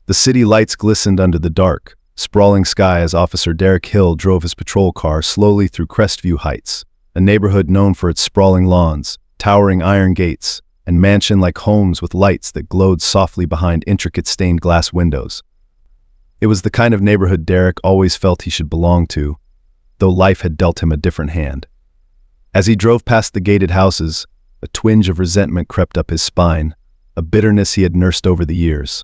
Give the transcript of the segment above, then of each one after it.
The city lights glistened under the dark, sprawling sky as Officer Derk Hill drove his patrol car slowly through Crestview Heights, a neighborhood known for its sprawling lawns, towering iron gates, and mansion-like homes with lights that glowed softly behind intricate stained glass windows. It was the kind of neighborhood Derek always felt he should belong to, though life had dealt him a different hand. As he drove past the gated houses, a twinge of resentment crept up his spine, a bitterness he had nursed over the years.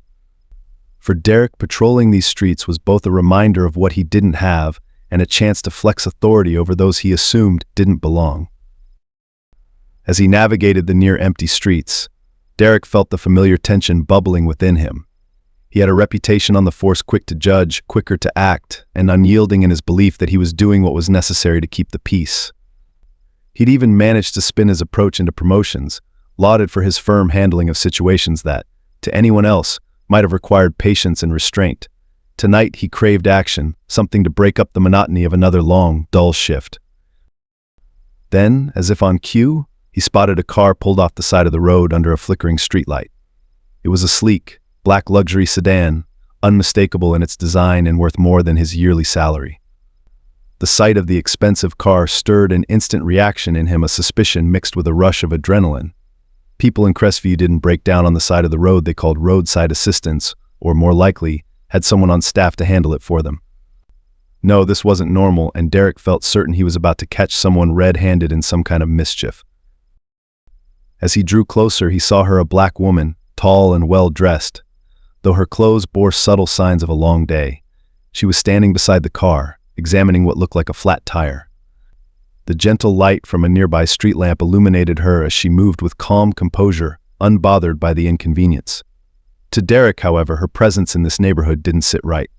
For Derek, patrolling these streets was both a reminder of what he didn't have and a chance to flex authority over those he assumed didn't belong. As he navigated the near-empty streets, Derek felt the familiar tension bubbling within him. He had a reputation on the force quick to judge, quicker to act, and unyielding in his belief that he was doing what was necessary to keep the peace. He'd even managed to spin his approach into promotions, lauded for his firm handling of situations that, to anyone else, might have required patience and restraint. Tonight he craved action, something to break up the monotony of another long, dull shift. Then, as if on cue, he spotted a car pulled off the side of the road under a flickering streetlight. It was a sleek, black luxury sedan, unmistakable in its design and worth more than his yearly salary. The sight of the expensive car stirred an instant reaction in him, a suspicion mixed with a rush of adrenaline. People in Crestview didn't break down on the side of the road they called roadside assistance, or more likely, had someone on staff to handle it for them. No, this wasn't normal, and Derek felt certain he was about to catch someone red-handed in some kind of mischief. As he drew closer, he saw her, a black woman, tall and well-dressed, though her clothes bore subtle signs of a long day. She was standing beside the car, examining what looked like a flat tire. The gentle light from a nearby street lamp illuminated her as she moved with calm composure, unbothered by the inconvenience. To Derek, however, her presence in this neighborhood didn't sit right.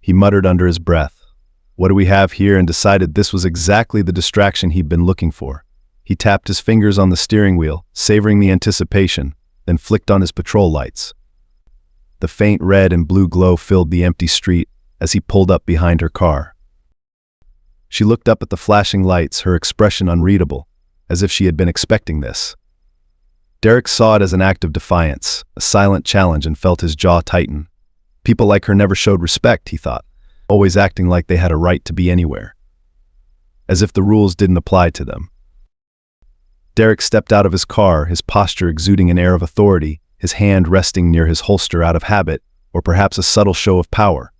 He muttered under his breath, "What do we have here?" and decided this was exactly the distraction he'd been looking for. He tapped his fingers on the steering wheel, savoring the anticipation, then flicked on his patrol lights. The faint red and blue glow filled the empty street as he pulled up behind her car. She looked up at the flashing lights, her expression unreadable, as if she had been expecting this. Derek saw it as an act of defiance, a silent challenge, and felt his jaw tighten. People like her never showed respect, he thought, always acting like they had a right to be anywhere, as if the rules didn't apply to them. Derek stepped out of his car, his posture exuding an air of authority, his hand resting near his holster out of habit, or perhaps a subtle show of power.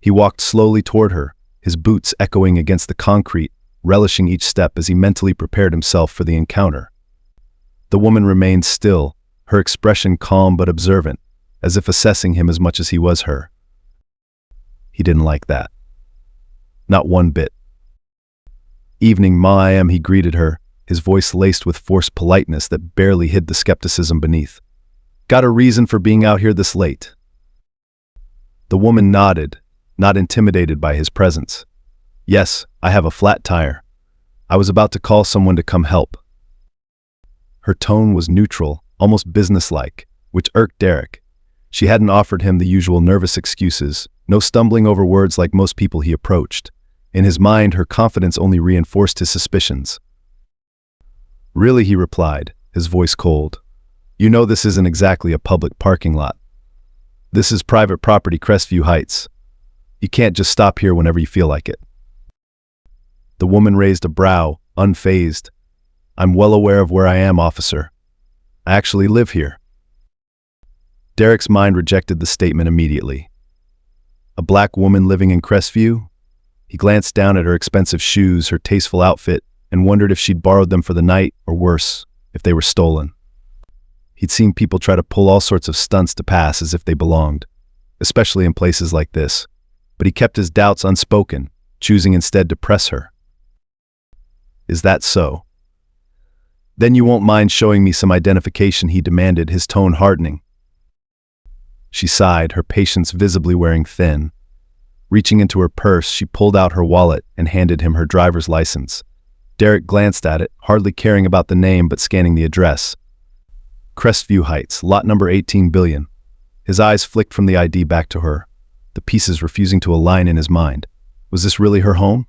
He walked slowly toward her, his boots echoing against the concrete, relishing each step as he mentally prepared himself for the encounter. The woman remained still, her expression calm but observant, as if assessing him as much as he was her. He didn't like that. Not one bit. "Evening, Ma, he greeted her, his voice laced with forced politeness that barely hid the skepticism beneath. "Got a reason for being out here this late?" The woman nodded, not intimidated by his presence. "Yes, I have a flat tire. I was about to call someone to come help." Her tone was neutral, almost businesslike, which irked Derek. She hadn't offered him the usual nervous excuses, no stumbling over words like most people he approached. In his mind, her confidence only reinforced his suspicions. "Really," he replied, his voice cold. "You know this isn't exactly a public parking lot. This is private property, Crestview Heights. You can't just stop here whenever you feel like it." The woman raised a brow, unfazed. "I'm well aware of where I am, officer. I actually live here." Derek's mind rejected the statement immediately. A black woman living in Crestview? He glanced down at her expensive shoes, her tasteful outfit, and wondered if she'd borrowed them for the night, or worse, if they were stolen. He'd seen people try to pull all sorts of stunts to pass as if they belonged, especially in places like this, but he kept his doubts unspoken, choosing instead to press her. "Is that so? Then you won't mind showing me some identification," he demanded, his tone hardening. She sighed, her patience visibly wearing thin. Reaching into her purse, she pulled out her wallet and handed him her driver's license. Derek glanced at it, hardly caring about the name but scanning the address. Crestview Heights, lot number 18 billion. His eyes flicked from the ID back to her, the pieces refusing to align in his mind. Was this really her home?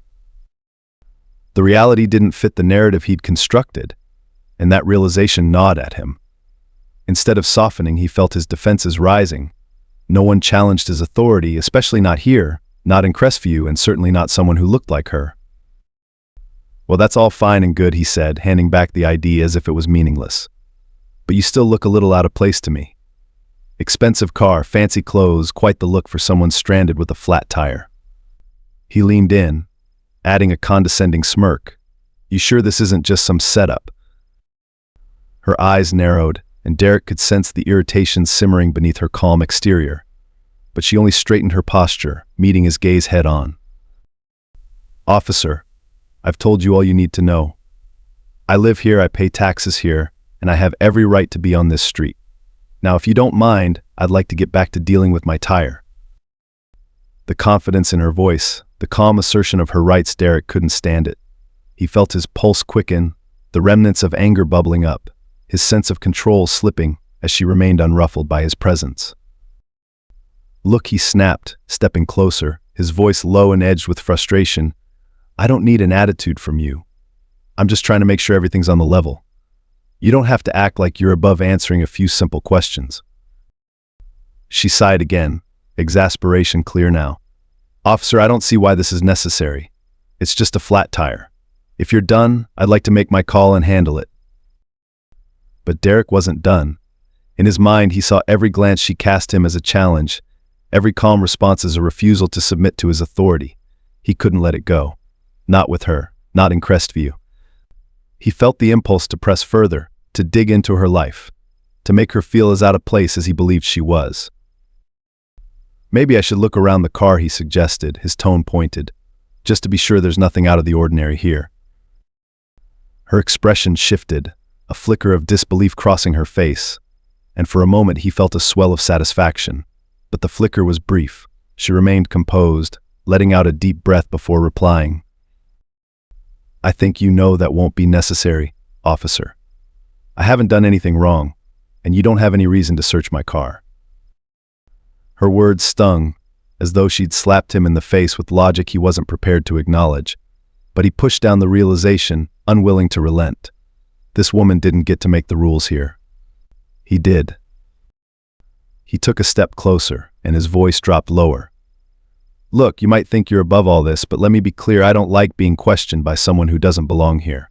The reality didn't fit the narrative he'd constructed, and that realization gnawed at him. Instead of softening, he felt his defenses rising, No one challenged his authority, especially not here, not in Crestview, and certainly not someone who looked like her. "Well, that's all fine and good," he said, handing back the ID as if it was meaningless. "But you still look a little out of place to me. Expensive car, fancy clothes, quite the look for someone stranded with a flat tire." He leaned in, adding a condescending smirk. "You sure this isn't just some setup?" Her eyes narrowed, and Derk could sense the irritation simmering beneath her calm exterior. But she only straightened her posture, meeting his gaze head-on. "Officer, I've told you all you need to know. I live here, I pay taxes here, and I have every right to be on this street. Now, if you don't mind, I'd like to get back to dealing with my tire." The confidence in her voice, the calm assertion of her rights, Derk couldn't stand it. He felt his pulse quicken, the remnants of anger bubbling up, his sense of control slipping as she remained unruffled by his presence. "Look," he snapped, stepping closer, his voice low and edged with frustration. "I don't need an attitude from you. I'm just trying to make sure everything's on the level. You don't have to act like you're above answering a few simple questions." She sighed again, exasperation clear now. "Officer, I don't see why this is necessary. It's just a flat tire. If you're done, I'd like to make my call and handle it." But Derk wasn't done. In his mind, he saw every glance she cast him as a challenge, every calm response as a refusal to submit to his authority. He couldn't let it go. Not with her, not in Crestview. He felt the impulse to press further, to dig into her life, to make her feel as out of place as he believed she was. "Maybe I should look around the car," he suggested, his tone pointed, "just to be sure there's nothing out of the ordinary here." Her expression shifted, a flicker of disbelief crossing her face, and for a moment he felt a swell of satisfaction. But the flicker was brief. She remained composed, letting out a deep breath before replying. "I think you know that won't be necessary, officer. I haven't done anything wrong, and you don't have any reason to search my car." Her words stung, as though she'd slapped him in the face with logic he wasn't prepared to acknowledge. But he pushed down the realization, unwilling to relent. This woman didn't get to make the rules here. He did. He took a step closer, and his voice dropped lower. "Look, you might think you're above all this, but let me be clear, I don't like being questioned by someone who doesn't belong here."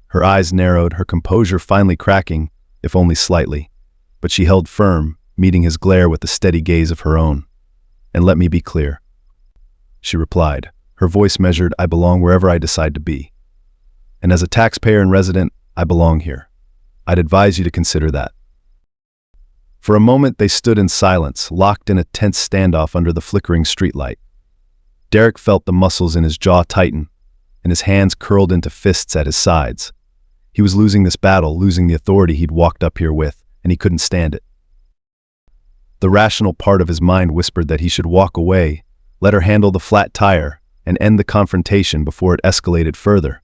Her eyes narrowed, her composure finally cracking, if only slightly. But she held firm, meeting his glare with the steady gaze of her own. "And let me be clear," she replied, her voice measured, "I belong wherever I decide to be. And as a taxpayer and resident, I belong here. I'd advise you to consider that." For a moment they stood in silence, locked in a tense standoff under the flickering streetlight. Derk felt the muscles in his jaw tighten, and his hands curled into fists at his sides. He was losing this battle, losing the authority he'd walked up here with, and he couldn't stand it. The rational part of his mind whispered that he should walk away, let her handle the flat tire, and end the confrontation before it escalated further.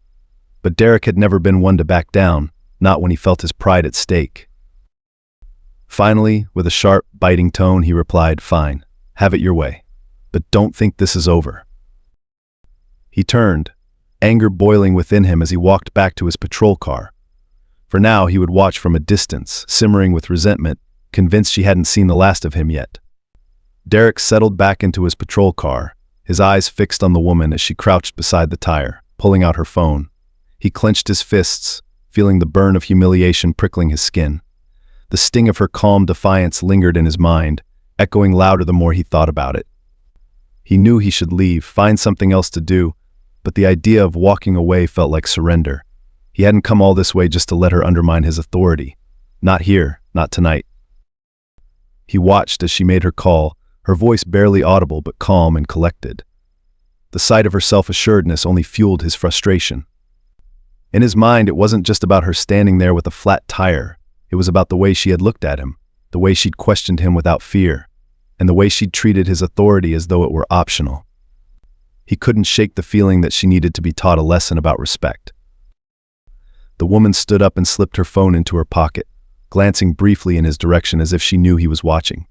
But Derk had never been one to back down, not when he felt his pride at stake. Finally, with a sharp, biting tone, he replied, "Fine, have it your way. But don't think this is over." He turned, anger boiling within him as he walked back to his patrol car. For now, he would watch from a distance, simmering with resentment, convinced she hadn't seen the last of him yet. Derk settled back into his patrol car, his eyes fixed on the woman as she crouched beside the tire, pulling out her phone. He clenched his fists, feeling the burn of humiliation prickling his skin. The sting of her calm defiance lingered in his mind, echoing louder the more he thought about it. He knew he should leave, find something else to do, but the idea of walking away felt like surrender. He hadn't come all this way just to let her undermine his authority. Not here, not tonight. He watched as she made her call, her voice barely audible but calm and collected. The sight of her self-assuredness only fueled his frustration. In his mind, it wasn't just about her standing there with a flat tire. It was about the way she had looked at him, the way she'd questioned him without fear, and the way she'd treated his authority as though it were optional. He couldn't shake the feeling that she needed to be taught a lesson about respect. The woman stood up and slipped her phone into her pocket, glancing briefly in his direction as if she knew he was watching.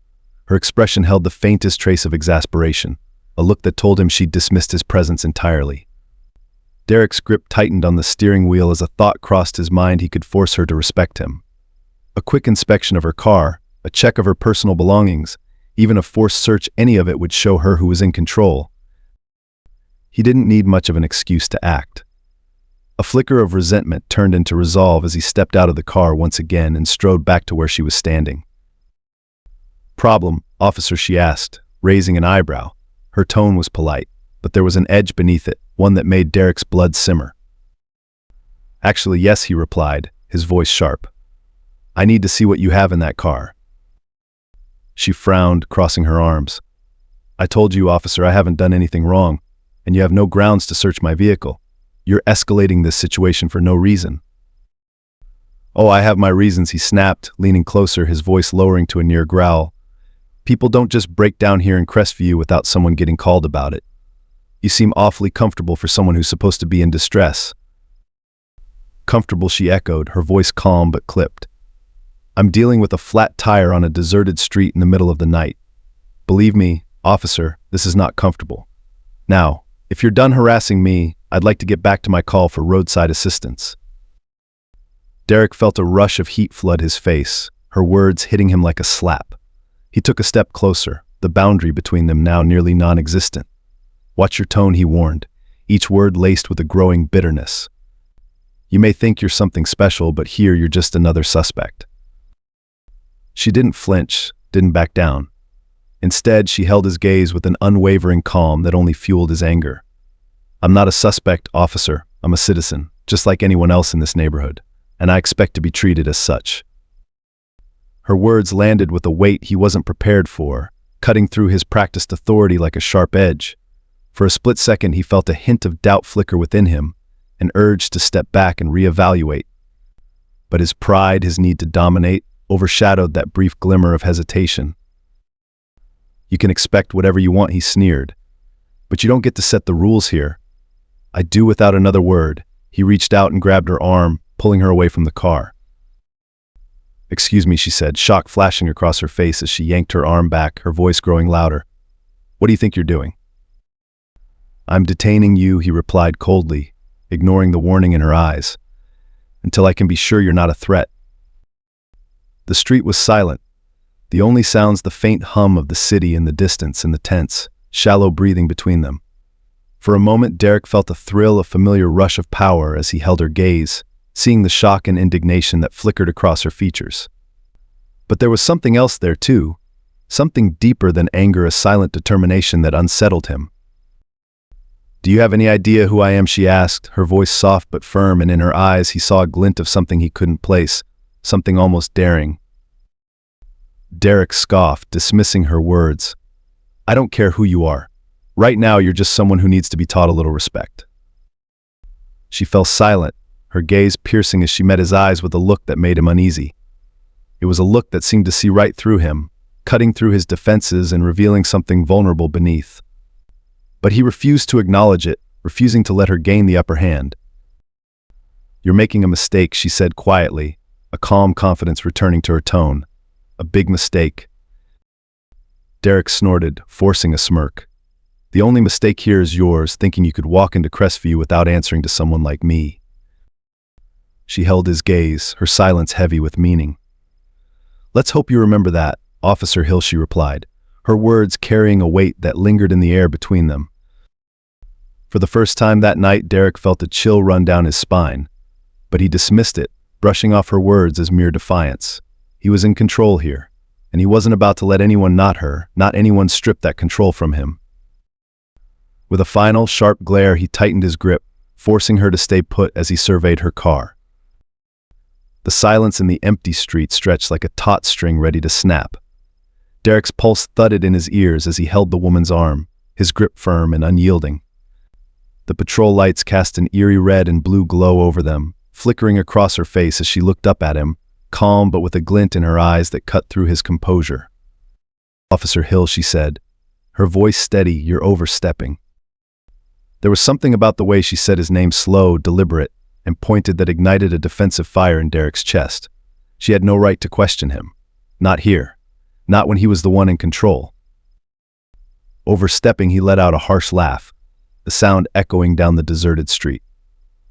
Her expression held the faintest trace of exasperation, a look that told him she'd dismissed his presence entirely. Derk's grip tightened on the steering wheel as a thought crossed his mind he could force her to respect him. A quick inspection of her car, a check of her personal belongings, even a forced search, any of it would show her who was in control. He didn't need much of an excuse to act. A flicker of resentment turned into resolve as he stepped out of the car once again and strode back to where she was standing. "Problem, officer?" she asked, raising an eyebrow. Her tone was polite, but there was an edge beneath it, one that made Derek's blood simmer. "Actually, yes," he replied, his voice sharp. "I need to see what you have in that car." She frowned, crossing her arms. "I told you, officer, I haven't done anything wrong, and you have no grounds to search my vehicle. You're escalating this situation for no reason." "Oh, I have my reasons," he snapped, leaning closer, his voice lowering to a near growl. "People don't just break down here in Crestview without someone getting called about it. You seem awfully comfortable for someone who's supposed to be in distress." "Comfortable," she echoed, her voice calm but clipped. "I'm dealing with a flat tire on a deserted street in the middle of the night. Believe me, officer, this is not comfortable. Now, if you're done harassing me, I'd like to get back to my call for roadside assistance." Derek felt a rush of heat flood his face, her words hitting him like a slap. He took a step closer, the boundary between them now nearly non-existent. "Watch your tone," he warned, each word laced with a growing bitterness. "You may think you're something special, but here you're just another suspect." She didn't flinch, didn't back down. Instead, she held his gaze with an unwavering calm that only fueled his anger. "I'm not a suspect, officer. I'm a citizen, just like anyone else in this neighborhood, and I expect to be treated as such." Her words landed with a weight he wasn't prepared for, cutting through his practiced authority like a sharp edge. For a split second, he felt a hint of doubt flicker within him, an urge to step back and reevaluate. But his pride, his need to dominate, overshadowed that brief glimmer of hesitation. "You can expect whatever you want," he sneered. "But you don't get to set the rules here." "I do." Without another word, he reached out and grabbed her arm, pulling her away from the car. "Excuse me," she said, shock flashing across her face as she yanked her arm back, her voice growing louder. "What do you think you're doing?" "I'm detaining you," he replied coldly, ignoring the warning in her eyes, "until I can be sure you're not a threat." The street was silent, the only sounds the faint hum of the city in the distance and the tense, shallow breathing between them. For a moment, Derek felt a thrill, a familiar rush of power as he held her gaze, seeing the shock and indignation that flickered across her features. But there was something else there too, something deeper than anger, a silent determination that unsettled him. "Do you have any idea who I am?" she asked, her voice soft but firm, and in her eyes he saw a glint of something he couldn't place, something almost daring. Derek scoffed, dismissing her words. "I don't care who you are. Right now you're just someone who needs to be taught a little respect." She fell silent, her gaze piercing as she met his eyes with a look that made him uneasy. It was a look that seemed to see right through him, cutting through his defenses and revealing something vulnerable beneath. But he refused to acknowledge it, refusing to let her gain the upper hand. "You're making a mistake," she said quietly, a calm confidence returning to her tone. "A big mistake." Derek snorted, forcing a smirk. "The only mistake here is yours, thinking you could walk into Crestview without answering to someone like me." She held his gaze, her silence heavy with meaning. "Let's hope you remember that, Officer Hill," she replied, her words carrying a weight that lingered in the air between them. For the first time that night, Derek felt a chill run down his spine, but he dismissed it, brushing off her words as mere defiance. He was in control here, and he wasn't about to let anyone, not her, not anyone, strip that control from him. With a final, sharp glare, he tightened his grip, forcing her to stay put as he surveyed her car. The silence in the empty street stretched like a taut string ready to snap. Derek's pulse thudded in his ears as he held the woman's arm, his grip firm and unyielding. The patrol lights cast an eerie red and blue glow over them, flickering across her face as she looked up at him, calm but with a glint in her eyes that cut through his composure. "Officer Hill," she said, her voice steady. "You're overstepping." There was something about the way she said his name, slow, deliberate, and pointed, that ignited a defensive fire in Derek's chest. She had no right to question him. Not here. Not when he was the one in control. Overstepping, he let out a harsh laugh, the sound echoing down the deserted street.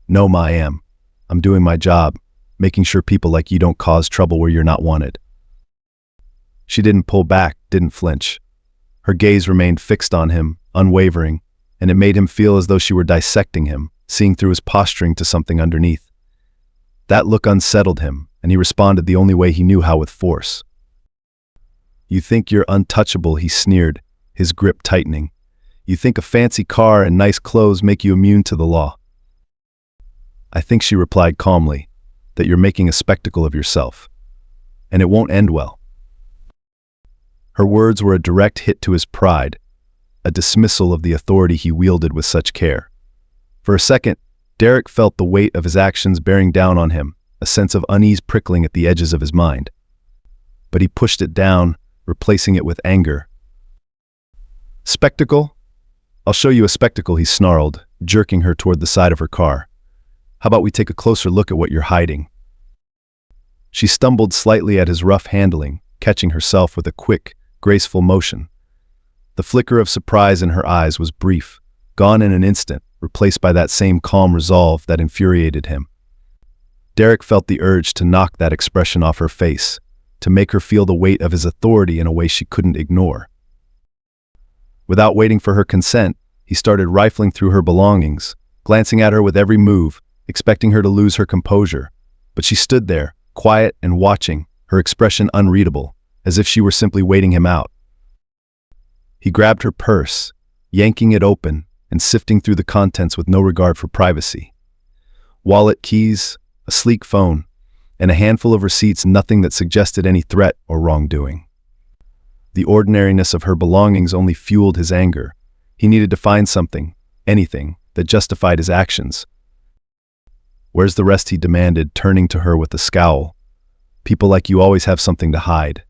"No, I am. I'm doing my job, making sure people like you don't cause trouble where you're not wanted." She didn't pull back, didn't flinch. Her gaze remained fixed on him, unwavering, and it made him feel as though she were dissecting him, seeing through his posturing to something underneath. That look unsettled him, and he responded the only way he knew how, with force. "You think you're untouchable," he sneered, his grip tightening. "You think a fancy car and nice clothes make you immune to the law." "I think," she replied calmly, "that you're making a spectacle of yourself. And it won't end well." Her words were a direct hit to his pride, a dismissal of the authority he wielded with such care. For a second, Derk felt the weight of his actions bearing down on him, a sense of unease prickling at the edges of his mind. But he pushed it down, replacing it with anger. "Spectacle? I'll show you a spectacle," he snarled, jerking her toward the side of her car. "How about we take a closer look at what you're hiding?" She stumbled slightly at his rough handling, catching herself with a quick, graceful motion. The flicker of surprise in her eyes was brief, gone in an instant, replaced by that same calm resolve that infuriated him. Derk felt the urge to knock that expression off her face, to make her feel the weight of his authority in a way she couldn't ignore. Without waiting for her consent, he started rifling through her belongings, glancing at her with every move, expecting her to lose her composure. But she stood there, quiet and watching, her expression unreadable, as if she were simply waiting him out. He grabbed her purse, yanking it open and sifting through the contents with no regard for privacy. Wallet, keys, a sleek phone, and a handful of receipts, nothing that suggested any threat or wrongdoing. The ordinariness of her belongings only fueled his anger. He needed to find something, anything, that justified his actions. "Where's the rest?" he demanded, turning to her with a scowl. "People like you always have something to hide."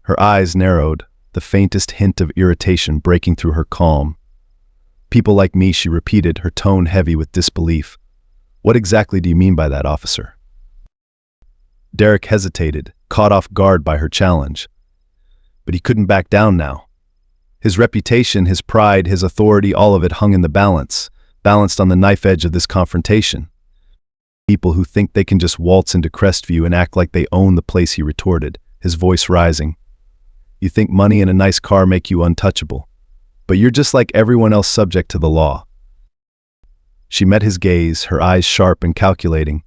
Her eyes narrowed, the faintest hint of irritation breaking through her calm. "People like me," she repeated, her tone heavy with disbelief. "What exactly do you mean by that, officer?" Derk hesitated, caught off guard by her challenge. But he couldn't back down now. His reputation, his pride, his authority, all of it hung in the balance, balanced on the knife edge of this confrontation. "People who think they can just waltz into Crestview and act like they own the place," he retorted, his voice rising. "You think money and a nice car make you untouchable. But you're just like everyone else, subject to the law." She met his gaze, her eyes sharp and calculating,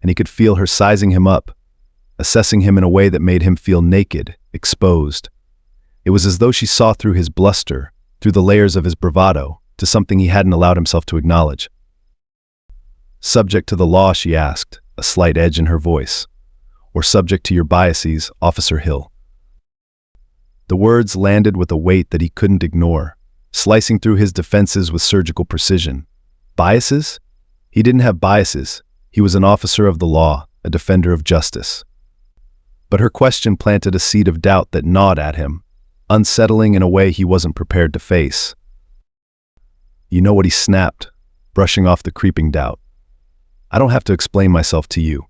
and he could feel her sizing him up, assessing him in a way that made him feel naked, exposed. It was as though she saw through his bluster, through the layers of his bravado, to something he hadn't allowed himself to acknowledge. "Subject to the law?" she asked, a slight edge in her voice. "Or subject to your biases, Officer Hill?" The words landed with a weight that he couldn't ignore, slicing through his defenses with surgical precision. Biases? He didn't have biases. He was an officer of the law, a defender of justice. But her question planted a seed of doubt that gnawed at him, unsettling in a way he wasn't prepared to face. "You know what?" he snapped, brushing off the creeping doubt. "I don't have to explain myself to you.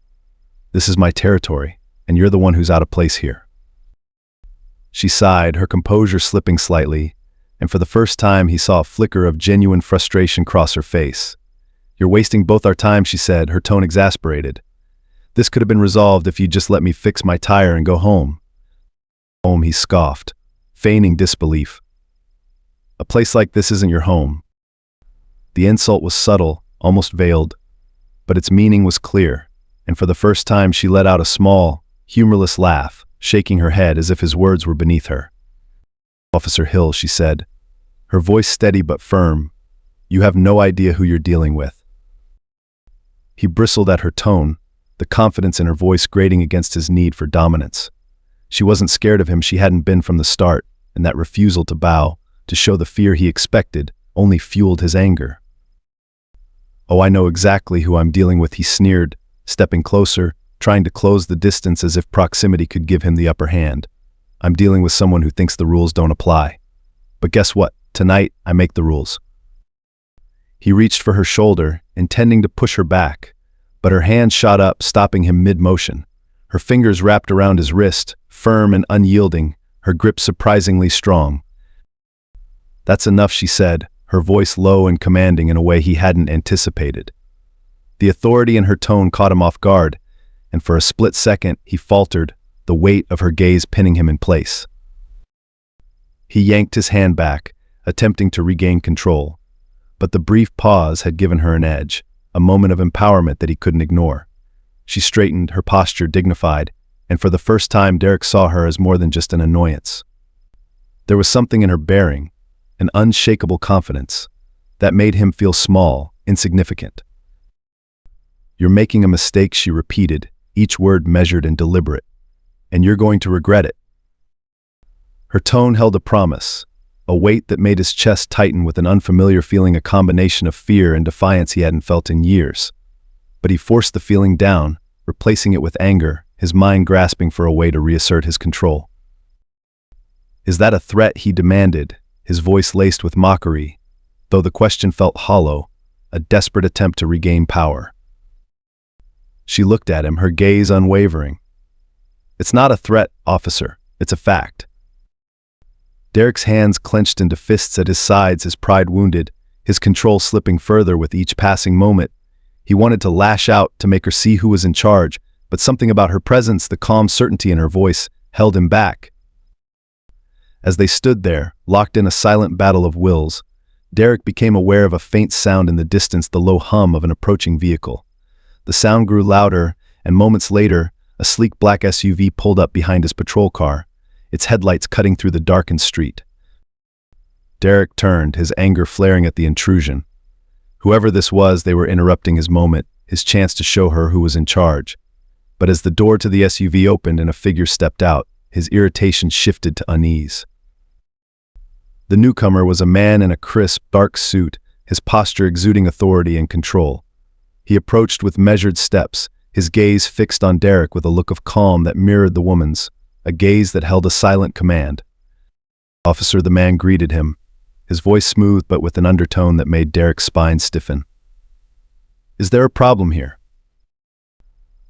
This is my territory, and you're the one who's out of place here." She sighed, her composure slipping slightly, and for the first time he saw a flicker of genuine frustration cross her face. "You're wasting both our time," she said, her tone exasperated. "This could have been resolved if you'd just let me fix my tire and go home." "Home?" he scoffed, feigning disbelief. "A place like this isn't your home." The insult was subtle, almost veiled, but its meaning was clear, and for the first time she let out a small, humorless laugh, shaking her head as if his words were beneath her. "Officer Hill," she said, her voice steady but firm, "you have no idea who you're dealing with." He bristled at her tone, the confidence in her voice grating against his need for dominance. She wasn't scared of him, she hadn't been from the start, and that refusal to bow, to show the fear he expected, only fueled his anger. "Oh, I know exactly who I'm dealing with," he sneered, stepping closer, trying to close the distance as if proximity could give him the upper hand. "I'm dealing with someone who thinks the rules don't apply. But guess what? Tonight, I make the rules." He reached for her shoulder, intending to push her back, but her hand shot up, stopping him mid-motion. Her fingers wrapped around his wrist, firm and unyielding, her grip surprisingly strong. "That's enough," she said, her voice low and commanding in a way he hadn't anticipated. The authority in her tone caught him off guard, and for a split second he faltered, the weight of her gaze pinning him in place. He yanked his hand back, attempting to regain control. But the brief pause had given her an edge, a moment of empowerment that he couldn't ignore. She straightened, her posture dignified, and for the first time Derk saw her as more than just an annoyance. There was something in her bearing, an unshakable confidence, that made him feel small, insignificant. "You're making a mistake," she repeated, each word measured and deliberate. "And you're going to regret it." Her tone held a promise, a weight that made his chest tighten with an unfamiliar feeling, a combination of fear and defiance he hadn't felt in years. But he forced the feeling down, replacing it with anger, his mind grasping for a way to reassert his control. "Is that a threat?" he demanded, his voice laced with mockery, though the question felt hollow, a desperate attempt to regain power. She looked at him, her gaze unwavering. "It's not a threat, officer. It's a fact." Derk's hands clenched into fists at his sides, his pride wounded, his control slipping further with each passing moment. He wanted to lash out, to make her see who was in charge, but something about her presence, the calm certainty in her voice, held him back. As they stood there, locked in a silent battle of wills, Derk became aware of a faint sound in the distance, the low hum of an approaching vehicle. The sound grew louder, and moments later, a sleek black SUV pulled up behind his patrol car, its headlights cutting through the darkened street. Derk turned, his anger flaring at the intrusion. Whoever this was, they were interrupting his moment, his chance to show her who was in charge. But as the door to the SUV opened and a figure stepped out, his irritation shifted to unease. The newcomer was a man in a crisp, dark suit, his posture exuding authority and control. He approached with measured steps, his gaze fixed on Derk with a look of calm that mirrored the woman's, a gaze that held a silent command. "Officer," the man greeted him, his voice smooth but with an undertone that made Derk's spine stiffen. "Is there a problem here?"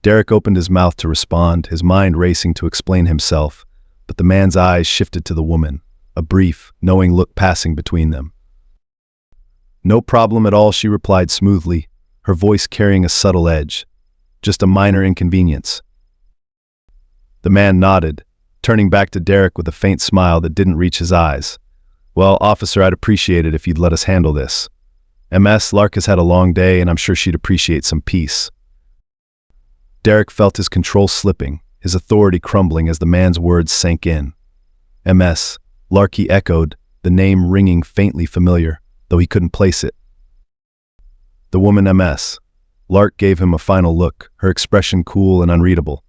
Derk opened his mouth to respond, his mind racing to explain himself, but the man's eyes shifted to the woman, a brief, knowing look passing between them. "No problem at all," she replied smoothly, her voice carrying a subtle edge. "Just a minor inconvenience." The man nodded, turning back to Derk with a faint smile that didn't reach his eyes. "Well, officer, I'd appreciate it if you'd let us handle this. Ms. Lark has had a long day, and I'm sure she'd appreciate some peace." Derk felt his control slipping, his authority crumbling as the man's words sank in. "Ms. Lark," he echoed, the name ringing faintly familiar, though he couldn't place it. The woman Ms. Lark gave him a final look, her expression cool and unreadable.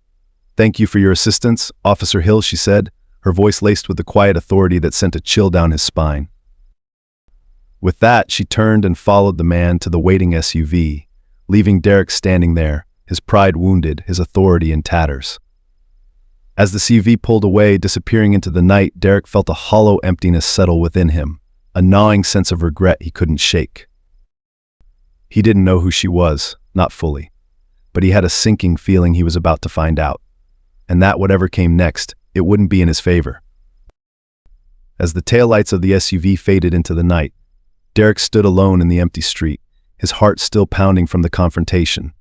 "Thank you for your assistance, Officer Hill," she said, her voice laced with the quiet authority that sent a chill down his spine. With that, she turned and followed the man to the waiting SUV, leaving Derk standing there, his pride wounded, his authority in tatters. As the SUV pulled away, disappearing into the night, Derk felt a hollow emptiness settle within him, a gnawing sense of regret he couldn't shake. He didn't know who she was, not fully, but he had a sinking feeling he was about to find out, and that whatever came next, it wouldn't be in his favor. As the taillights of the SUV faded into the night, Derk stood alone in the empty street, his heart still pounding from the confrontation.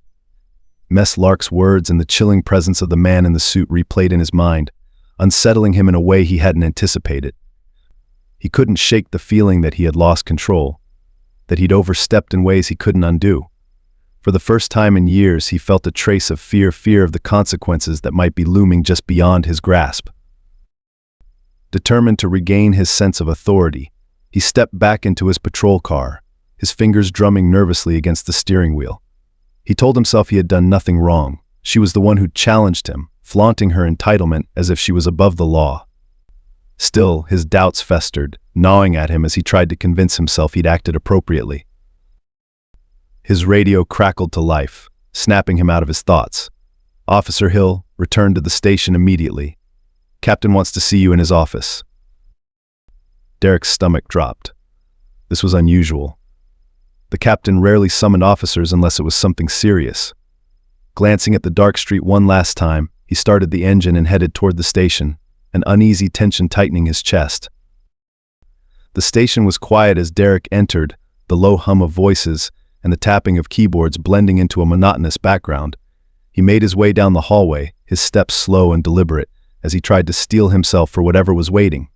Ms. Lark's words and the chilling presence of the man in the suit replayed in his mind, unsettling him in a way he hadn't anticipated. He couldn't shake the feeling that he had lost control, that he'd overstepped in ways he couldn't undo. For the first time in years, he felt a trace of fear of the consequences that might be looming just beyond his grasp. Determined to regain his sense of authority, he stepped back into his patrol car, his fingers drumming nervously against the steering wheel. He told himself he had done nothing wrong. She was the one who challenged him, flaunting her entitlement as if she was above the law. Still, his doubts festered, gnawing at him as he tried to convince himself he'd acted appropriately. His radio crackled to life, snapping him out of his thoughts. "Officer Hill, return to the station immediately. Captain wants to see you in his office." Derk's stomach dropped. This was unusual. The captain rarely summoned officers unless it was something serious. Glancing at the dark street one last time, he started the engine and headed toward the station, an uneasy tension tightening his chest. The station was quiet as Derk entered, the low hum of voices and the tapping of keyboards blending into a monotonous background. He made his way down the hallway, his steps slow and deliberate, as he tried to steel himself for whatever was waiting.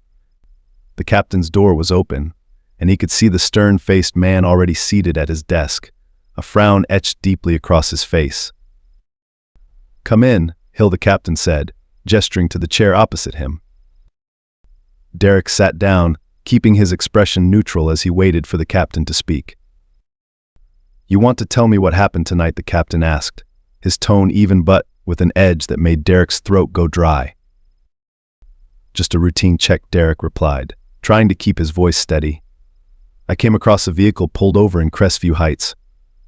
The captain's door was open, and he could see the stern-faced man already seated at his desk, a frown etched deeply across his face. "Come in," Hill the captain said, gesturing to the chair opposite him. Derk sat down, keeping his expression neutral as he waited for the captain to speak. "You want to tell me what happened tonight?" the captain asked, his tone even but with an edge that made Derek's throat go dry. "Just a routine check," Derk replied, trying to keep his voice steady. "I came across a vehicle pulled over in Crestview Heights.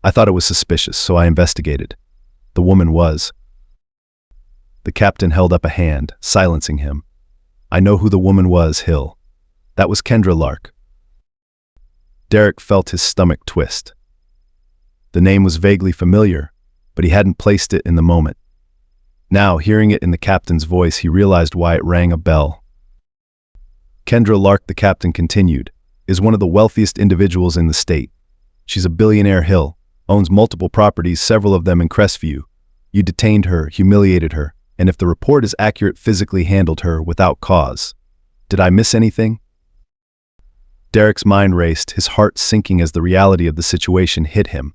I thought it was suspicious, so I investigated. The woman was..." The captain held up a hand, silencing him. "I know who the woman was, Hill. That was Kendra Lark." Derk felt his stomach twist. The name was vaguely familiar, but he hadn't placed it in the moment. Now, hearing it in the captain's voice, he realized why it rang a bell. "Kendra Lark," the captain continued, "is one of the wealthiest individuals in the state. She's a billionaire, Hill, owns multiple properties, several of them in Crestview. You detained her, humiliated her, and if the report is accurate, physically handled her without cause. Did I miss anything?" Derek's mind raced, his heart sinking as the reality of the situation hit him.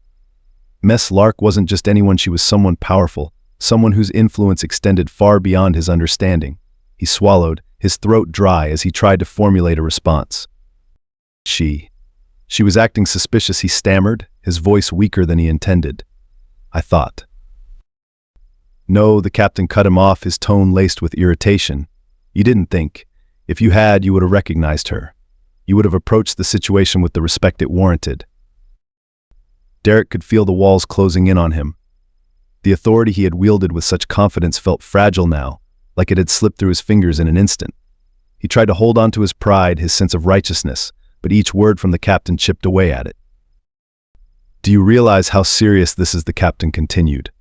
Miss Lark wasn't just anyone, she was someone powerful, someone whose influence extended far beyond his understanding. He swallowed, his throat dry as he tried to formulate a response. She was acting suspicious, he stammered, his voice weaker than he intended. "I thought." "No," the captain cut him off, his tone laced with irritation. "You didn't think. If you had, you would have recognized her. You would have approached the situation with the respect it warranted." Derk could feel the walls closing in on him. The authority he had wielded with such confidence felt fragile now, like it had slipped through his fingers in an instant. He tried to hold on to his pride, his sense of righteousness, but each word from the captain chipped away at it. "Do you realize how serious this is?" the captain continued.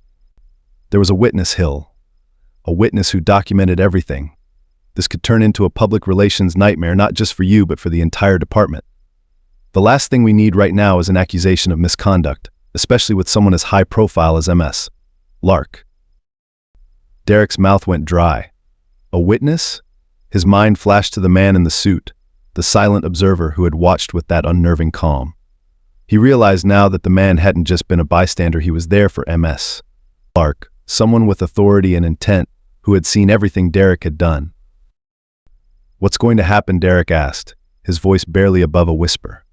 "There was a witness, Hill. A witness who documented everything. This could turn into a public relations nightmare, not just for you, but for the entire department. The last thing we need right now is an accusation of misconduct, especially with someone as high profile as Ms. Lark." Derek's mouth went dry. A witness? His mind flashed to the man in the suit, the silent observer who had watched with that unnerving calm. He realized now that the man hadn't just been a bystander, he was there for Ms. Lark, someone with authority and intent, who had seen everything Derek had done. "What's going to happen?" Derek asked, his voice barely above a whisper.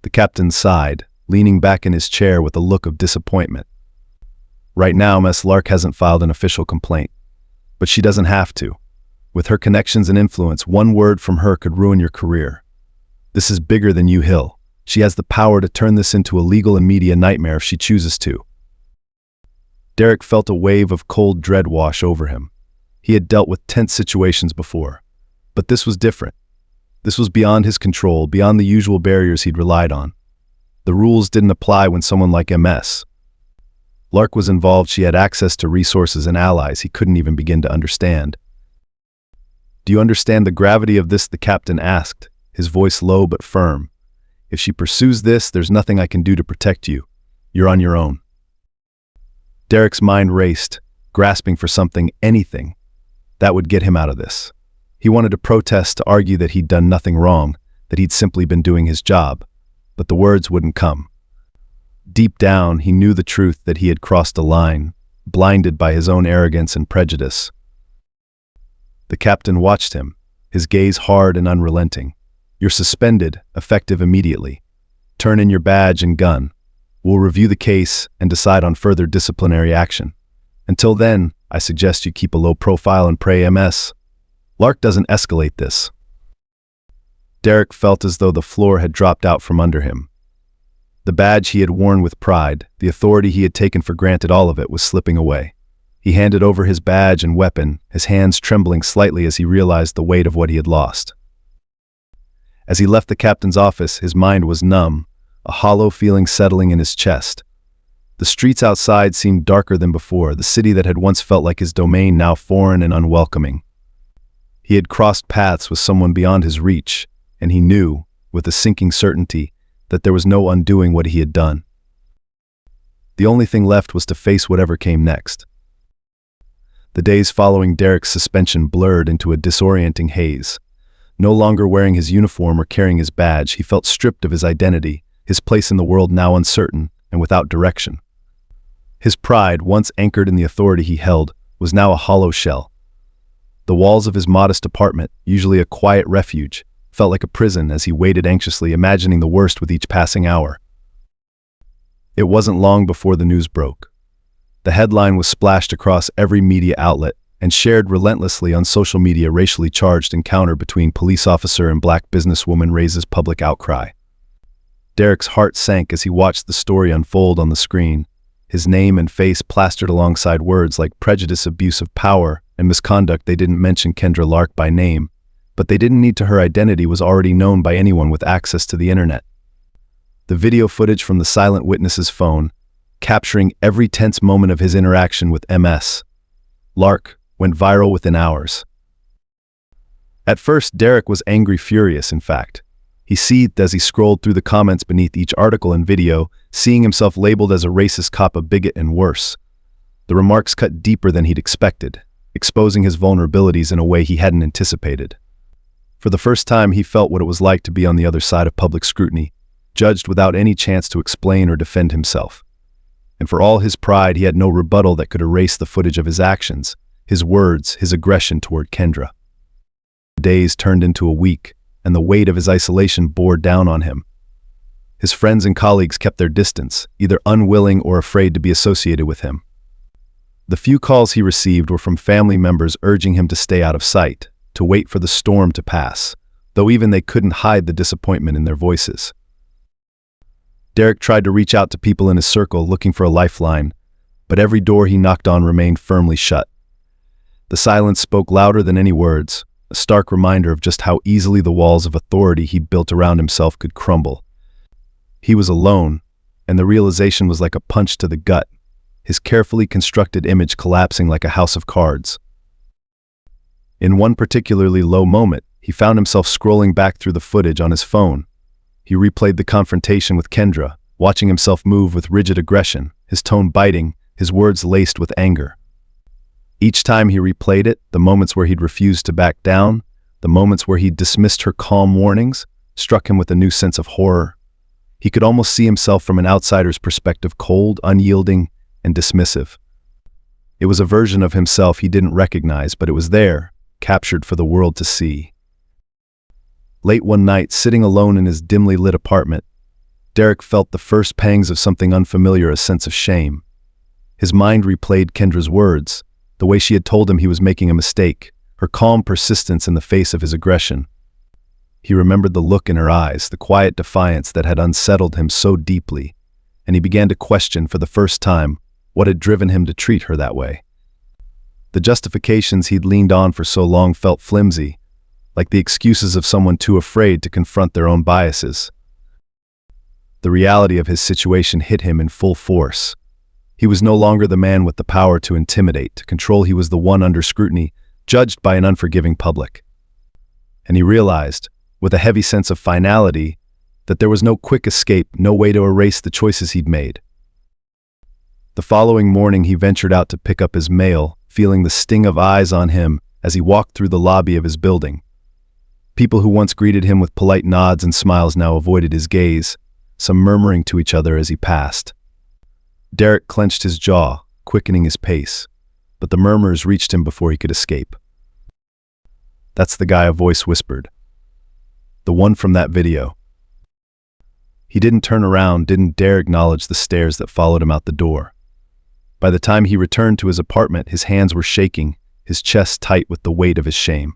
The captain sighed, leaning back in his chair with a look of disappointment. "Right now, Ms. Lark hasn't filed an official complaint. But she doesn't have to. With her connections and influence, one word from her could ruin your career. This is bigger than you, Hill. She has the power to turn this into a legal and media nightmare if she chooses to." Derek felt a wave of cold dread wash over him. He had dealt with tense situations before, but this was different. This was beyond his control, beyond the usual barriers he'd relied on. The rules didn't apply when someone like Ms. Lark was involved. She had access to resources and allies he couldn't even begin to understand. "Do you understand the gravity of this?" the captain asked, his voice low but firm. "If she pursues this, there's nothing I can do to protect you. You're on your own." Derek's mind raced, grasping for something, anything, that would get him out of this. He wanted to protest, to argue that he'd done nothing wrong, that he'd simply been doing his job, but the words wouldn't come. Deep down, he knew the truth that he had crossed a line, blinded by his own arrogance and prejudice. The captain watched him, his gaze hard and unrelenting. "You're suspended, effective immediately. Turn in your badge and gun. We'll review the case and decide on further disciplinary action. Until then, I suggest you keep a low profile and pray Ms. Lark doesn't escalate this." Derek felt as though the floor had dropped out from under him. The badge he had worn with pride, the authority he had taken for granted, all of it was slipping away. He handed over his badge and weapon, his hands trembling slightly as he realized the weight of what he had lost. As he left the captain's office, his mind was numb, a hollow feeling settling in his chest. The streets outside seemed darker than before, the city that had once felt like his domain now foreign and unwelcoming. He had crossed paths with someone beyond his reach, and he knew, with a sinking certainty, that there was no undoing what he had done. The only thing left was to face whatever came next. The days following Derek's suspension blurred into a disorienting haze. No longer wearing his uniform or carrying his badge, he felt stripped of his identity, his place in the world now uncertain and without direction. His pride, once anchored in the authority he held, was now a hollow shell. The walls of his modest apartment, usually a quiet refuge, felt like a prison as he waited anxiously, imagining the worst with each passing hour. It wasn't long before the news broke. The headline was splashed across every media outlet and shared relentlessly on social media. Racially charged encounter between police officer and black businesswoman raises public outcry. Derek's heart sank as he watched the story unfold on the screen, his name and face plastered alongside words like prejudice, abuse of power, and misconduct. They didn't mention Kendra Lark by name, but they didn't need to. Her identity was already known by anyone with access to the internet. The video footage from the silent witness's phone, capturing every tense moment of his interaction with Ms. Lark, went viral within hours. At first, Derek was angry, furious, in fact. He seethed as he scrolled through the comments beneath each article and video, seeing himself labeled as a racist cop, a bigot, and worse. The remarks cut deeper than he'd expected, exposing his vulnerabilities in a way he hadn't anticipated. For the first time, he felt what it was like to be on the other side of public scrutiny, judged without any chance to explain or defend himself. And for all his pride, he had no rebuttal that could erase the footage of his actions, his words, his aggression toward Kendra. The days turned into a week, and the weight of his isolation bore down on him. His friends and colleagues kept their distance, either unwilling or afraid to be associated with him. The few calls he received were from family members urging him to stay out of sight, to wait for the storm to pass, though even they couldn't hide the disappointment in their voices. Derek tried to reach out to people in his circle looking for a lifeline, but every door he knocked on remained firmly shut. The silence spoke louder than any words, a stark reminder of just how easily the walls of authority he'd built around himself could crumble. He was alone, and the realization was like a punch to the gut, his carefully constructed image collapsing like a house of cards. In one particularly low moment, he found himself scrolling back through the footage on his phone. He replayed the confrontation with Kendra, watching himself move with rigid aggression, his tone biting, his words laced with anger. Each time he replayed it, the moments where he'd refused to back down, the moments where he'd dismissed her calm warnings, struck him with a new sense of horror. He could almost see himself from an outsider's perspective, cold, unyielding, and dismissive. It was a version of himself he didn't recognize, but it was there, captured for the world to see. Late one night, sitting alone in his dimly lit apartment, Derek felt the first pangs of something unfamiliar, a sense of shame. His mind replayed Kendra's words, the way she had told him he was making a mistake, her calm persistence in the face of his aggression. He remembered the look in her eyes, the quiet defiance that had unsettled him so deeply, and he began to question for the first time what had driven him to treat her that way. The justifications he'd leaned on for so long felt flimsy, like the excuses of someone too afraid to confront their own biases. The reality of his situation hit him in full force. He was no longer the man with the power to intimidate, to control. He was the one under scrutiny, judged by an unforgiving public. And he realized, with a heavy sense of finality, that there was no quick escape, no way to erase the choices he'd made. The following morning, he ventured out to pick up his mail, feeling the sting of eyes on him as he walked through the lobby of his building. People who once greeted him with polite nods and smiles now avoided his gaze, some murmuring to each other as he passed. Derek clenched his jaw, quickening his pace, but the murmurs reached him before he could escape. "That's the guy," a voice whispered. "The one from that video." He didn't turn around, didn't dare acknowledge the stares that followed him out the door. By the time he returned to his apartment, his hands were shaking, his chest tight with the weight of his shame.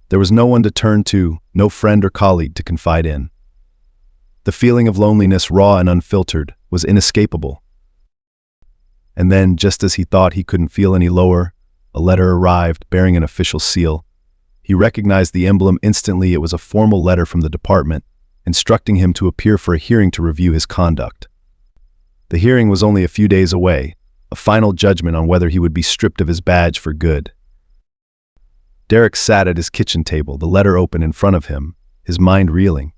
There was no one to turn to, no friend or colleague to confide in. The feeling of loneliness, raw and unfiltered, was inescapable. And then, just as he thought he couldn't feel any lower, a letter arrived bearing an official seal. He recognized the emblem instantly. It was a formal letter from the department, instructing him to appear for a hearing to review his conduct. The hearing was only a few days away, a final judgment on whether he would be stripped of his badge for good. Derek sat at his kitchen table, the letter open in front of him, his mind reeling.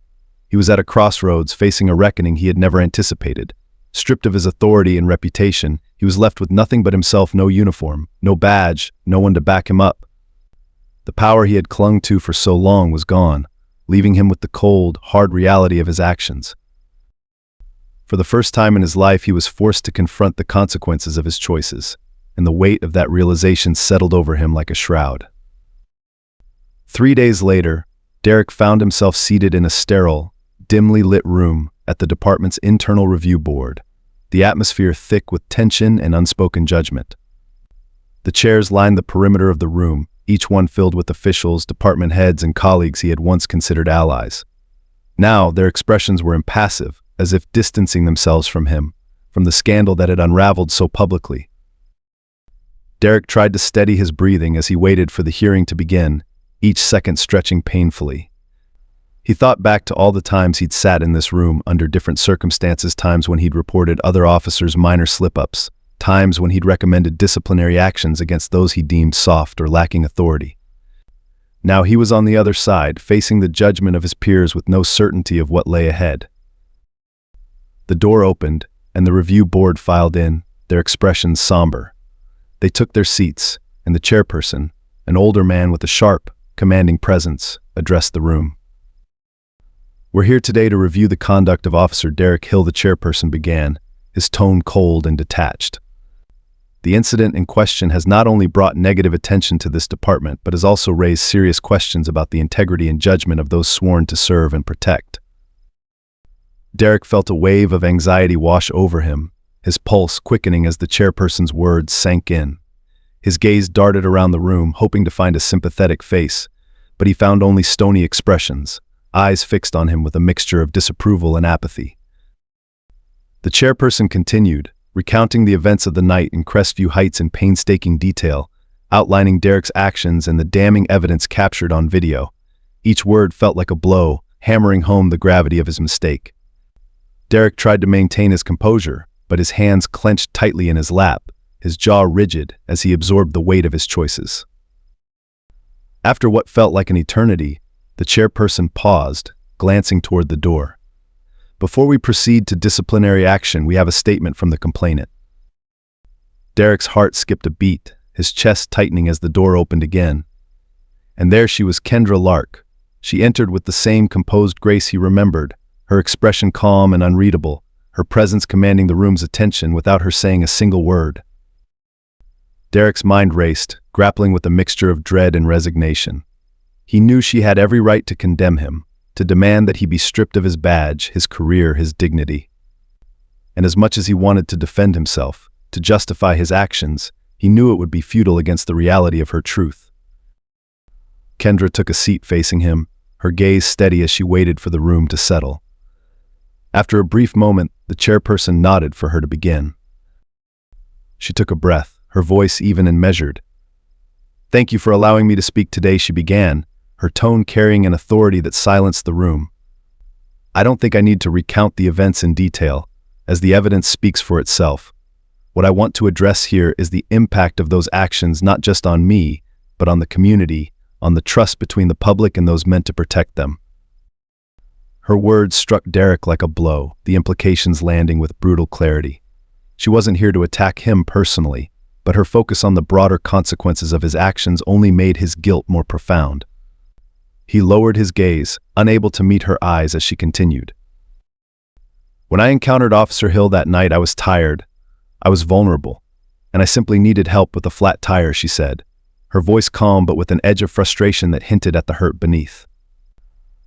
He was at a crossroads, facing a reckoning he had never anticipated, Stripped of his authority and reputation, he was left with nothing but himself, no uniform, no badge, no one to back him up. The power he had clung to for so long was gone, leaving him with the cold, hard reality of his actions. For the first time in his life, he was forced to confront the consequences of his choices, and the weight of that realization settled over him like a shroud. 3 days later, Derk found himself seated in a sterile, dimly lit room at the department's internal review board, the atmosphere thick with tension and unspoken judgment. The chairs lined the perimeter of the room, each one filled with officials, department heads, and colleagues he had once considered allies. Now, their expressions were impassive, as if distancing themselves from him, from the scandal that had unraveled so publicly. Derk tried to steady his breathing as he waited for the hearing to begin, each second stretching painfully. He thought back to all the times he'd sat in this room under different circumstances, times when he'd reported other officers' minor slip-ups, times when he'd recommended disciplinary actions against those he deemed soft or lacking authority. Now he was on the other side, facing the judgment of his peers with no certainty of what lay ahead. The door opened, and the review board filed in, their expressions somber. They took their seats, and the chairperson, an older man with a sharp, commanding presence, addressed the room. "We're here today to review the conduct of Officer Derk Hill," the chairperson began, his tone cold and detached. "The incident in question has not only brought negative attention to this department, but has also raised serious questions about the integrity and judgment of those sworn to serve and protect." Derk felt a wave of anxiety wash over him, his pulse quickening as the chairperson's words sank in. His gaze darted around the room, hoping to find a sympathetic face, but he found only stony expressions, eyes fixed on him with a mixture of disapproval and apathy. The chairperson continued, recounting the events of the night in Crestview Heights in painstaking detail, outlining Derk's actions and the damning evidence captured on video. Each word felt like a blow, hammering home the gravity of his mistake. Derk tried to maintain his composure, but his hands clenched tightly in his lap, his jaw rigid as he absorbed the weight of his choices. After what felt like an eternity, the chairperson paused, glancing toward the door. "Before we proceed to disciplinary action, we have a statement from the complainant." Derk's heart skipped a beat, his chest tightening as the door opened again. And there she was, Kendra Lark. She entered with the same composed grace he remembered, her expression calm and unreadable, her presence commanding the room's attention without her saying a single word. Derk's mind raced, grappling with a mixture of dread and resignation. He knew she had every right to condemn him, to demand that he be stripped of his badge, his career, his dignity. And as much as he wanted to defend himself, to justify his actions, he knew it would be futile against the reality of her truth. Kendra took a seat facing him, her gaze steady as she waited for the room to settle. After a brief moment, the chairperson nodded for her to begin. She took a breath, her voice even and measured. "Thank you for allowing me to speak today," she began, her tone carrying an authority that silenced the room. "I don't think I need to recount the events in detail, as the evidence speaks for itself. What I want to address here is the impact of those actions, not just on me, but on the community, on the trust between the public and those meant to protect them." Her words struck Derk like a blow, the implications landing with brutal clarity. She wasn't here to attack him personally, but her focus on the broader consequences of his actions only made his guilt more profound. He lowered his gaze, unable to meet her eyes as she continued. "When I encountered Officer Hill that night, I was tired, I was vulnerable, and I simply needed help with a flat tire," she said, her voice calm but with an edge of frustration that hinted at the hurt beneath.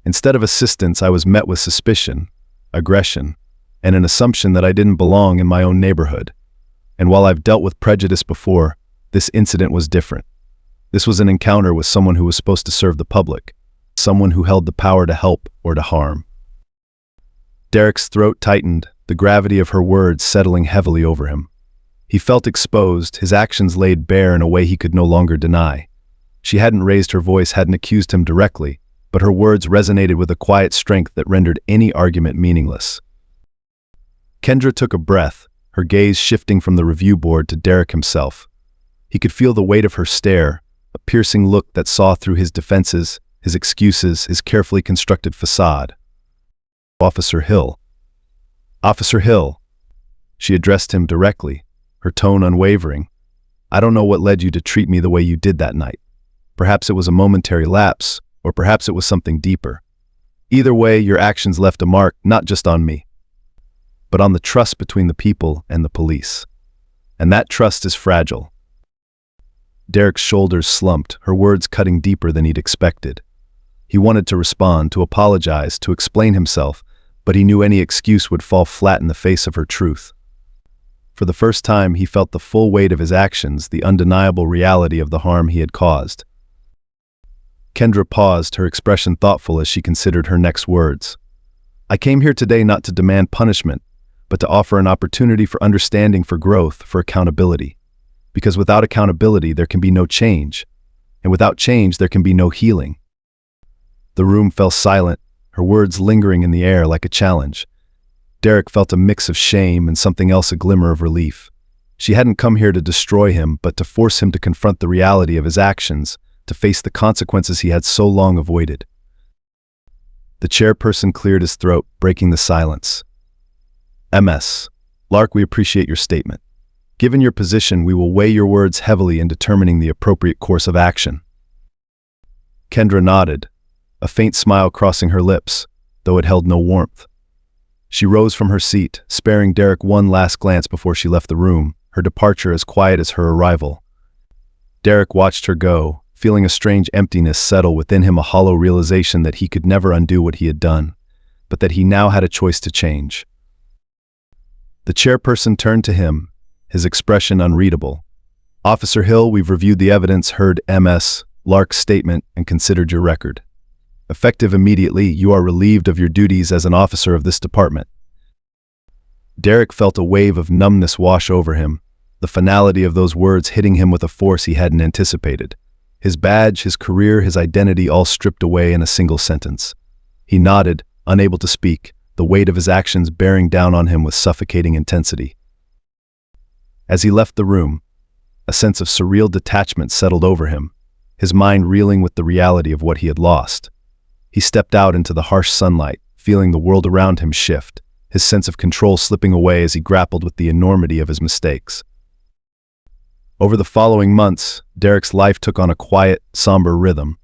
"Instead of assistance, I was met with suspicion, aggression, and an assumption that I didn't belong in my own neighborhood. And while I've dealt with prejudice before, this incident was different. This was an encounter with someone who was supposed to serve the public, someone who held the power to help or to harm." Derk's throat tightened, the gravity of her words settling heavily over him. He felt exposed, his actions laid bare in a way he could no longer deny. She hadn't raised her voice, hadn't accused him directly, but her words resonated with a quiet strength that rendered any argument meaningless. Kendra took a breath, her gaze shifting from the review board to Derk himself. He could feel the weight of her stare, a piercing look that saw through his defenses, his excuses, his carefully constructed facade. "Officer Hill. Officer Hill." She addressed him directly, her tone unwavering. "I don't know what led you to treat me the way you did that night. Perhaps it was a momentary lapse, or perhaps it was something deeper. Either way, your actions left a mark not just on me, but on the trust between the people and the police. And that trust is fragile." Derk's shoulders slumped, her words cutting deeper than he'd expected. He wanted to respond, to apologize, to explain himself, but he knew any excuse would fall flat in the face of her truth. For the first time, he felt the full weight of his actions, the undeniable reality of the harm he had caused. Kendra paused, her expression thoughtful as she considered her next words. "I came here today not to demand punishment, but to offer an opportunity for understanding, for growth, for accountability. Because without accountability, there can be no change. And without change, there can be no healing." The room fell silent, her words lingering in the air like a challenge. Derk felt a mix of shame and something else, a glimmer of relief. She hadn't come here to destroy him, but to force him to confront the reality of his actions, to face the consequences he had so long avoided. The chairperson cleared his throat, breaking the silence. "Ms. Lark, we appreciate your statement. Given your position, we will weigh your words heavily in determining the appropriate course of action." Kendra nodded, a faint smile crossing her lips, though it held no warmth. She rose from her seat, sparing Derk one last glance before she left the room, her departure as quiet as her arrival. Derk watched her go, feeling a strange emptiness settle within him, a hollow realization that he could never undo what he had done, but that he now had a choice to change. The chairperson turned to him, his expression unreadable. "Officer Hill, we've reviewed the evidence, heard Ms. Lark's statement, and considered your record. Effective immediately, you are relieved of your duties as an officer of this department." Derk felt a wave of numbness wash over him, the finality of those words hitting him with a force he hadn't anticipated. His badge, his career, his identity all stripped away in a single sentence. He nodded, unable to speak, the weight of his actions bearing down on him with suffocating intensity. As he left the room, a sense of surreal detachment settled over him, his mind reeling with the reality of what he had lost. He stepped out into the harsh sunlight, feeling the world around him shift, his sense of control slipping away as he grappled with the enormity of his mistakes. Over the following months, Derk's life took on a quiet, somber rhythm.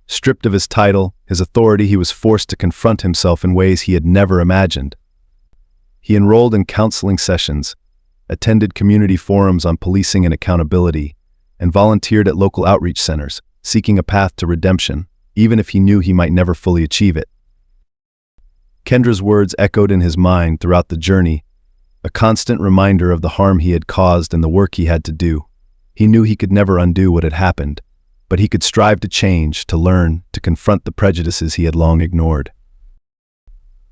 Stripped of his title, his authority, he was forced to confront himself in ways he had never imagined. He enrolled in counseling sessions, attended community forums on policing and accountability, and volunteered at local outreach centers, seeking a path to redemption, even if he knew he might never fully achieve it. Kendra's words echoed in his mind throughout the journey, a constant reminder of the harm he had caused and the work he had to do. He knew he could never undo what had happened, but he could strive to change, to learn, to confront the prejudices he had long ignored.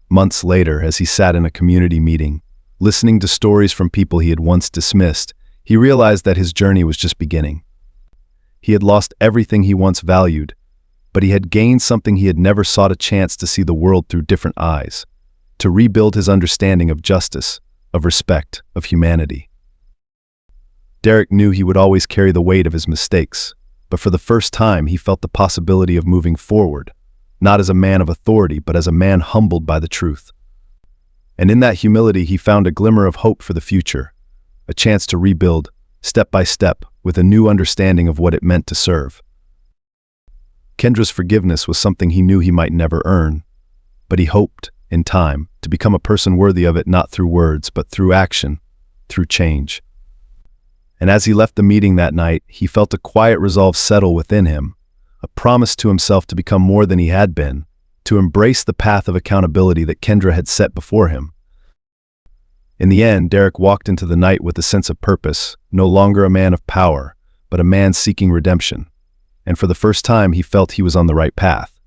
Months later, as he sat in a community meeting, listening to stories from people he had once dismissed, he realized that his journey was just beginning. He had lost everything he once valued, but he had gained something he had never sought, a chance to see the world through different eyes, to rebuild his understanding of justice, of respect, of humanity. Derk knew he would always carry the weight of his mistakes, but for the first time he felt the possibility of moving forward, not as a man of authority, but as a man humbled by the truth. And in that humility he found a glimmer of hope for the future, a chance to rebuild, step by step, with a new understanding of what it meant to serve. Kendra's forgiveness was something he knew he might never earn, but he hoped, in time, to become a person worthy of it, not through words, but through action, through change. And as he left the meeting that night, he felt a quiet resolve settle within him, a promise to himself to become more than he had been, to embrace the path of accountability that Kendra had set before him. In the end, Derk walked into the night with a sense of purpose, no longer a man of power, but a man seeking redemption. And for the first time, he felt he was on the right path.